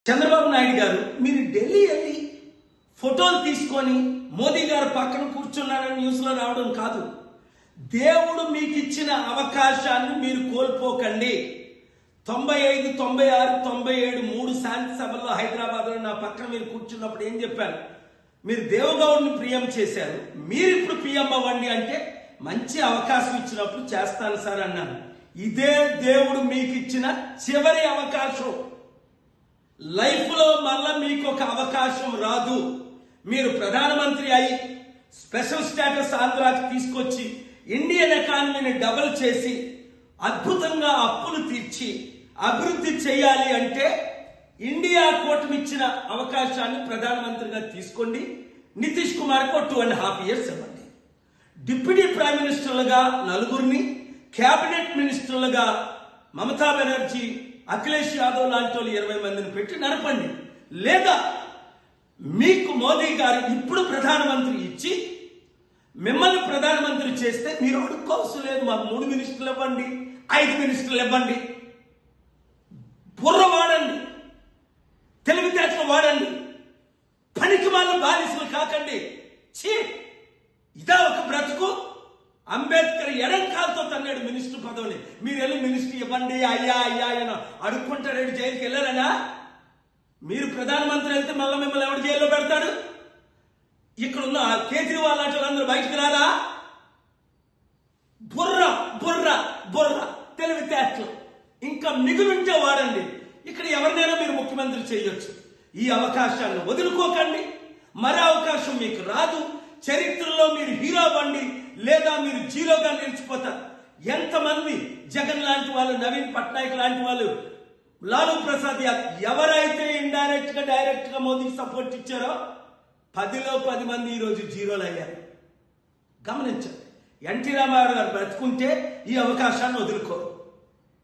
చంద్రబాబు నాయుడు గారు మీరు ఢిల్లీ వెళ్ళి ఫోటోలు తీసుకొని మోదీ గారు పక్కన కూర్చున్నారని న్యూస్లో రావడం కాదు. దేవుడు మీకు ఇచ్చిన అవకాశాన్ని మీరు కోల్పోకండి. 95, 96, 97 3 శాంతి సభల్లో హైదరాబాద్లో నా పక్కన మీరు కూర్చున్నప్పుడు ఏం చెప్పారు? మీరు దేవగౌడ్ని పిఎం చేశారు, మీరు ఇప్పుడు పిఎం అవ్వండి అంటే మంచి అవకాశం ఇచ్చినప్పుడు చేస్తాను సార్ అన్నాను. ఇదే దేవుడు మీకు ఇచ్చిన చివరి అవకాశం. లైఫ్లో మళ్ళా మీకు ఒక అవకాశం రాదు. మీరు ప్రధానమంత్రి అయి స్పెషల్ స్టేటస్ ఆంధ్రాకి తీసుకొచ్చి ఇండియన్ ఎకానమీని డబుల్ చేసి అద్భుతంగా అప్పులు తీర్చి అభివృద్ధి చేయాలి అంటే ఇండియా కూటమి ఇచ్చిన అవకాశాన్ని ప్రధానమంత్రిగా తీసుకోండి. నితీష్ కుమార్కు 2.5 years ఇవ్వండి. డిప్యూటీ ప్రైమ్ మినిస్టర్లుగా 4 క్యాబినెట్ మినిస్టర్లుగా మమతా బెనర్జీ, అఖిలేష్ యాదవ్ లాంటి వాళ్ళు 20 మందిని పెట్టి నడపండి. లేదా మీకు మోదీ గారు ఇప్పుడు ప్రధానమంత్రి ఇచ్చి మిమ్మల్ని ప్రధానమంత్రి చేస్తే మీరు అడుక్కోవసం లేదు. మాకు 3 మినిస్టర్లు ఇవ్వండి, 5 మినిస్టర్లు ఇవ్వండి. బుర్ర వాడండి, తెలివితేటలు వాడండి, పనికి వాళ్ళ బానిసలు కాకండి. ఛీ, ఇదా ఒక బ్రతుకు? అంబేద్కర్ ఎడంకాలతో తన్నాడు మినిస్టర్ పదవిని. మీరు వెళ్ళి మినిస్టర్ ఇవ్వండి అయ్యా అయ్యా అని అడుక్కుంటాడు. జైలుకి వెళ్ళారనా? మీరు ప్రధానమంత్రి వెళ్తే మళ్ళీ మిమ్మల్ని ఎవరు జైల్లో పెడతాడు? ఇక్కడున్న కేజ్రీవాల్ లాంటి వాళ్ళందరూ బయటకు రారా? బుర్ర బుర్ర బుర్ర తెలివితేటలు ఇంకా మిగులుంటే వాడండి. ఇక్కడ ఎవరినైనా మీరు ముఖ్యమంత్రి చేయొచ్చు. ఈ అవకాశాన్ని వదులుకోకండి. మరో అవకాశం మీకు రాదు. చరిత్రలో మీరు హీరో అవ్వండి, లేదా మీరు జీరోగా నిలిచిపోతారు. ఎంతమంది జగన్ లాంటి వాళ్ళు, నవీన్ పట్నాయక్ లాంటి వాళ్ళు, లాలూ ప్రసాద్ ఎవరైతే ఇండైరెక్ట్ గా డైరెక్ట్ గా మోదీకి సపోర్ట్ ఇచ్చారో 10లో 10 మంది ఈరోజు జీరోలు అయ్యారు. గమనించండి. ఎన్టీ రామారావు గారు బ్రతుకుంటే ఈ అవకాశాన్ని వదులుకోరు.